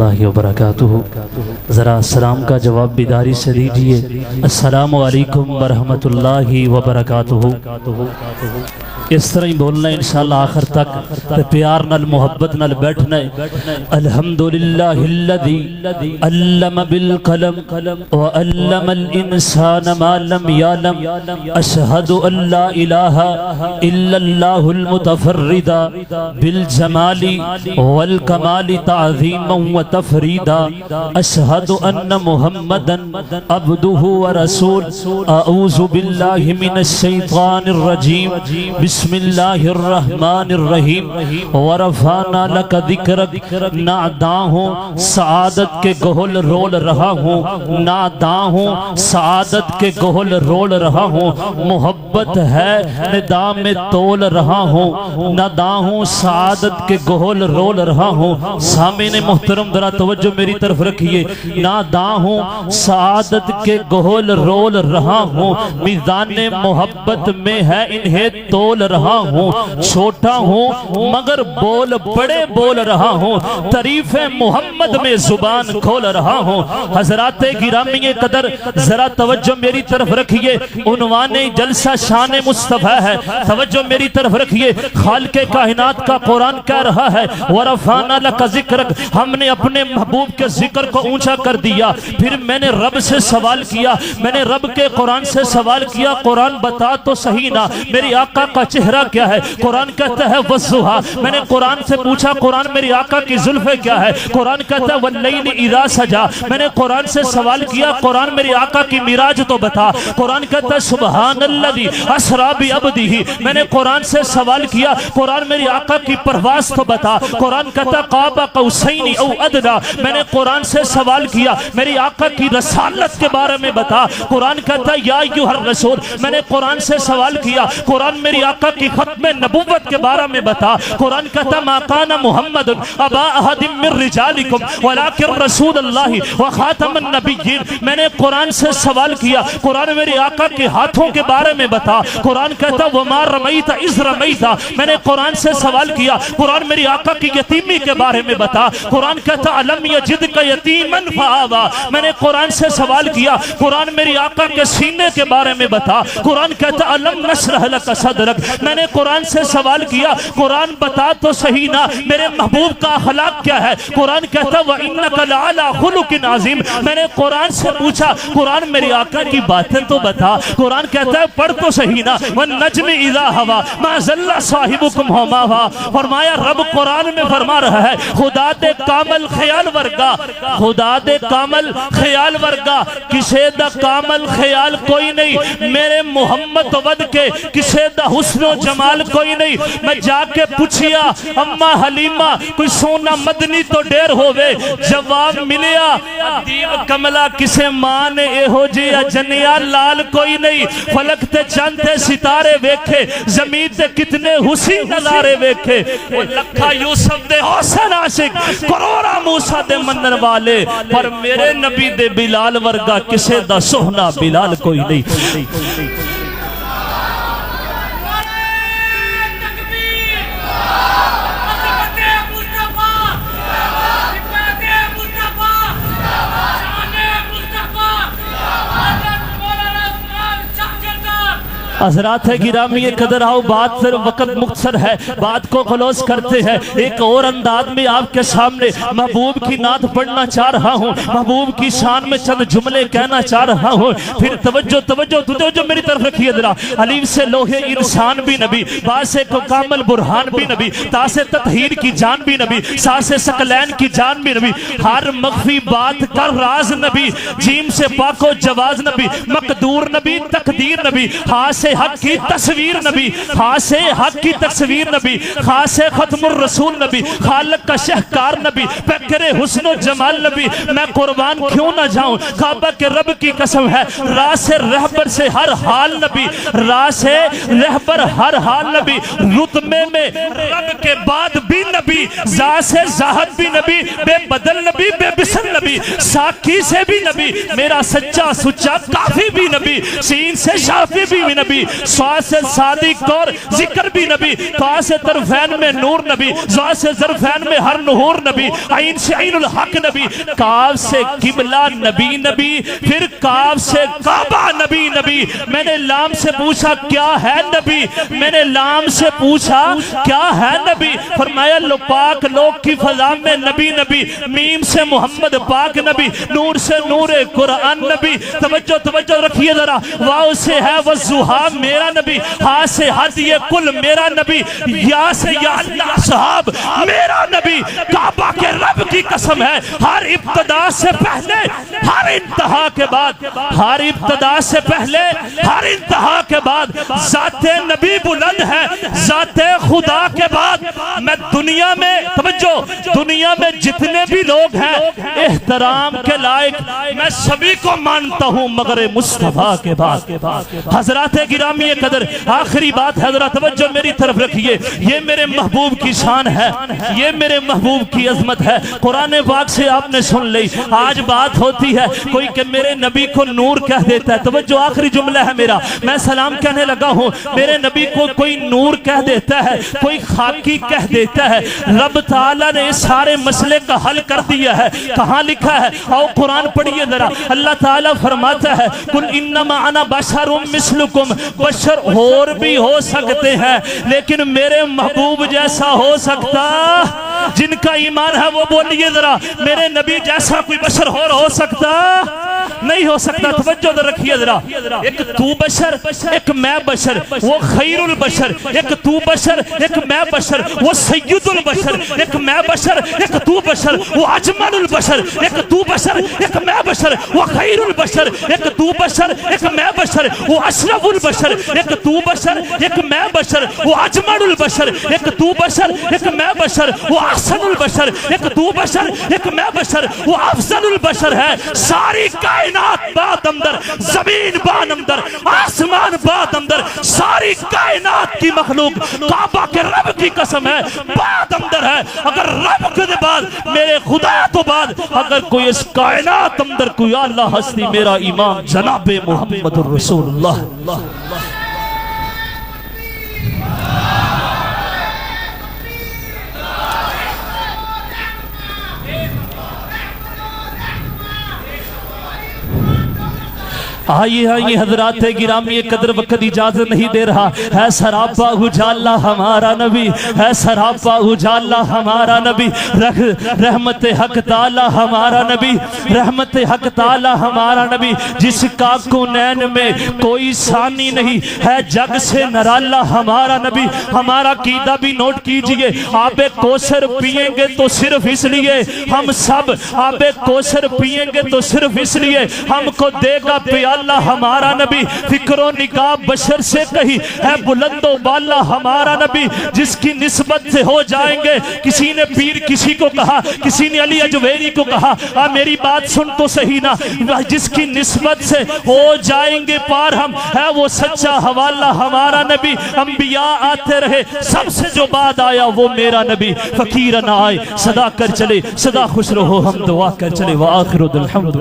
اللہ وبرکاتہ۔ ذرا السلام کا جواب بیداری سے دیجئے، السلام علیکم ورحمۃ اللہ وبرکاتہ۔ اس طرح ہی بولنا انشاءاللہ آخر تک، پیار نال محبت نال بیٹھنا ہے۔ الحمدللہ الذی علم بالقلم وعلم الانسان ما لم یعلم، اشہد ان لا الہ الا اللہ المتفرد بالجمال والکمال تعظیما وتفریدا، اشہد ان محمدا عبدہ ورسول۔ اعوذ باللہ من الشیطان الرجیم، بسم اللہ الرحمن الرحیم۔ ورفعنا لک ذکرک، ناداں ہوں سعادت کے گہل رول رہا ہوں، ناداں ہوں سعادت کے گہل رول رہا ہوں، محبت ہے ندا میں تول رہا ہوں، ناداں ہوں سعادت کے گہل رول رہا ہوں۔ سامعین محترم ذرا توجہ میری طرف رکھیے، ناداں ہوں سعادت کے گہل رول رہا ہوں، میزان محبت میں ہے انہیں تول رہا ہوں، چھوٹا ہوں مگر بول بڑے بول رہا ہوں، تعریف محمد میں زبان کھول رہا ہوں۔ حضرات گرامی قدر ذرا توجہ میری طرف رکھیے، عنوان جلسہ شان مصطفیٰ ہے، توجہ میری طرف رکھیے۔ خالق کائنات کا قرآن کہہ رہا ہے وَرَفَعْنَا لَكَ ذِكْرَكَ، ہم نے اپنے محبوب کے ذکر کو اونچا کر دیا۔ پھر میں نے رب سے سوال کیا، میں نے رب کے قرآن سے سوال کیا، قرآن بتا تو صحیح نا میری آقا کا چہرہ کیا ہے؟ قرآن کہتا ہے وَالضُّحَىٰ، میں نے قرآن سے پوچھا قرآن میری آقا کی زلفیں کیا ہے؟ قرآن کہتا ہے وَاللَّيْلِ إِذَا سَجَىٰ، میں نے قرآن سے سوال کیا قرآن میری آقا کی معراج تو بتا۔ قرآن کہتا ہے سبحان الذی اسریٰ بعبدہ، میں نے قرآن سے سوال کیا قرآن میری آقا کی پرواز تو بتا۔ قرآن کہتا ہے قاب قوسین او ادنیٰ، میں نے قرآن سے سوال کیا میری آقا کی رسالت کے بارے میں بتا۔ قرآن کہتا ہے یا ایھا الرسول، میں نے قرآن سے سوال کیا قرآن میری آقا کی ختم نبوت کے بارے میں بتا۔ قرآن کہتا ہے ما کان محمد ابا احد من رجالکم ولکن رسول اللہ وخاتم النبیین، میں نے قرآن سے سوال کیا قرآن میری آقا کے ہاتھوں کے بارے میں بتا۔ قرآن کہتا ہے وما رمیت اذ رمیت، میں نے قرآن سے سوال کیا قرآن میری آقا کی یتیمی کے بارے میں بتا۔ قرآن کہتا ہے الم یجدک یتیما فآویٰ، میں نے قرآن سے سوال کیا قرآن میری آقا کے سینے کے بارے میں بتا۔ قرآن کہتا ہے الم نشرح لک صدرک، میں نے قرآن سے سوال کیا قرآن بتا تو صحیح نا میرے محبوب کا اخلاق کیا ہے؟ قرآن کہتا ہے وَإِنَّكَ لَعَلَىٰ خُلُقٍ عَظِيمٍ، میں نے قرآن سے پوچھا قرآن میری آقا کی باتیں تو بتا۔ قرآن کہتا ہے پڑھ تو صحیح نا وَالنَّجْمِ إِذَا هَوَىٰ مَا ضَلَّ صَاحِبُكُمْ وَمَا غَوَىٰ، فرمایا رب قرآن میں فرما رہا ہے خدا دے کامل خیال ورگا، خدا دے کامل خیال ورگا کسے دا کامل خیال کوئی نہیں، میرے محمد ود کے کسے دا حسن و جمال کوئی نہیں۔ میں جا کے پوچھیا اماں حلیمہ کوئی سونا مدنی تو ڈیر ہووے، جواب ملیا ادیب کملا کسے ماں نے اے ہو جیا جنیا لال کوئی نہیں۔ فلک تے چاند تے ستارے ویکھے، زمین تے کتنے حسین نظارے ویکھے، وہ لکھا یوسف دے حسن عاشق، کروڑا موسیٰ دے منن والے، پر میرے نبی دے بلال ورگا کسے دا سوہنا بلال کوئی نہیں۔ حضرات گرامی قدر آؤ، بات صرف وقت مختصر ہے، بات کو خلوص کرتے ہیں۔ ایک اور انداز میں آپ کے سامنے محبوب کی نعت پڑھنا چاہ رہا ہوں، محبوب کی شان میں چند جملے کہنا چاہ رہا ہوں۔ پھر توجہ میری طرف رکھیے ذرا۔ الف سے لوہے انسان بھی نبی، با سے کامل برہان بھی نبی، تا سے تطہیر کی جان بھی نبی، سا سے ثقلین کی جان بھی نبی، ہر مخفی بات کا راز نبی، جیم سے پاک و جواز نبی، مقدور نبی، تقدیر نبی، ہا سے حق کی تصویر نبی، خاص حق کی تصویر نبی، خاص ختم الرسول نبی، خالق کا شہکار نبی، پیکر حسن و جمال نبی، میں قربان کیوں نہ جاؤں کعبہ کے رب کی قسم ہے، راس رہبر سے ہر حال نبی، راس رہبر ہر حال نبی، رتبے میں رب کے بعد بھی نبی، ذات سے ذات بھی نبی، بے بدل نبی، بے بسن نبی، ساکی سے بھی نبی، میرا سچا سچا کافی بھی نبی، سین سے شافی بھی نبی، نبی، سا سے صادق اور ذکر بھی نبی، تا سے طرفین میں نور نبی، زا سے ظرفین میں ہر نہور نبی، عین سے عین الحق نبی، کاف سے قبلہ نبی نبی، پھر کاف سے کعبہ نبی نبی۔ میں نے لام سے پوچھا کیا ہے نبی، میں نے لام سے پوچھا کیا ہے نبی، فرمایا لو پاک لوگ کی فضا میں نبی نبی، میم سے محمد پاک نبی، نور سے نور قرآن نبی۔ توجہ رکھیے ذرا، واو سے ہے والضحیٰ میرا نبی، ہاں سے حد یہ کل میرا نبی، یا سے یا اللہ صحاب میرا نبی۔ کعبہ کے رب کی قسم ہے، ہر ابتدا سے پہلے ہر انتہا کے بعد، ہر ابتدا سے پہلے ہر انتہا کے بعد ذات نبی بلند ہے، ذات خدا کے بعد۔ میں دنیا میں توجہ، دنیا میں جتنے بھی لوگ ہیں احترام کے لائق میں سبھی کو مانتا ہوں مگر مصطفیٰ کے بعد۔ حضرات گرامی قدر، آخری بات حضرات توجہ میری طرف رکھیے، یہ میرے محبوب کی شان ہے، یہ میرے محبوب کی عظمت ہے۔ قرآن پاک سے آپ نے سن لی، آج بات ہوتی ہے کوئی کہ میرے نبی کو نور کہہ دیتا ہے، توجہ آخری جملہ ہے میرا، میں سلام کہنے لگا ہوں، میرے نبی کو کوئی نور کہہ دیتا ہے، کوئی خاکی کہہ دیتا ہے۔ رب تعالیٰ نے سارے مسئلے کا حل کر دیا ہے، کہاں لکھا ہے؟ آؤ قرآن پڑھیے ذرا، اللہ تعالیٰ فرماتا ہے قل انما انا بشر مثلکم، بشر اور بھی ہو سکتے ہیں لیکن میرے محبوب جیسا ہو سکتا؟ جن کا ایمان ہے وہ بولیے ذرا، میرے نبی جیسا کوئی بشر اور ہو سکتا؟ نہیں ہو سکتا۔ توجہ در رکھیے ذرا، ایک تو بشر ایک میں بشر، وہ خیر البشر، ایک تو بشر ایک میں بشر، وہ سید البشر، ایک میں بشر ایک تو بشر، وہ اجمل البشر، ایک تو بشر ایک میں بشر، وہ خیر البشر، ایک تو بشر ایک میں بشر، وہ اشرف البشر، ایک تو بشر ایک میں بشر، وہ اجمل البشر، ایک تو بشر ایک میں بشر، وہ احسن البشر، ایک تو بشر ایک میں بشر، وہ افضل البشر ہے۔ ساری کائنات بات اندر، زمین بان اندر، آسمان بات اندر، ساری کائنات کی مخلوق کعبہ کے رب کی قسم ہے بات اندر ہے۔ اگر رب کے بعد میرے خدا تو بعد اگر کوئی اس کائنات اندر کوئی اللہ ہستی، میرا امام جناب محمد رسول اللہ۔ آئیے حضرات گرامی قدر، وقت اجازت نہیں دے رہا ہے، سراپا اجالا ہمارا نبی ہے، سراپا اجالا ہمارا نبی، رحمت حق تعالی ہمارا نبی، رحمت حق تعالی ہمارا نبی، جس کا کونین میں کوئی ثانی نہیں ہے، جگ سے نرالا ہمارا نبی۔ ہمارا عقیدہ بھی نوٹ کیجئے، آب کوثر پئیں گے تو صرف اس لیے، ہم سب آب کوثر پئیں گے تو صرف اس لیے ہم کو دے گا پیالہ اللہ ہمارا نبی۔ فکر و نگاہ بشر سے کہی ہے بلند و بالا ہمارا نبی، جس کی نسبت سے ہو جائیں گے، کسی نے پیر کسی کو کہا، کسی نے علی اجویری کو کہا، میری بات سن تو صحیح نا، جس کی نسبت سے ہو جائیں گے پار ہم، ہے وہ سچا حوالہ ہمارا نبی۔ انبیاء آتے رہے، سب سے جو بعد آیا وہ میرا نبی۔ فقیر نہ آئے صدا کر چلے، صدا خوش رہو ہم دعا کر چلے، وآخر الحمد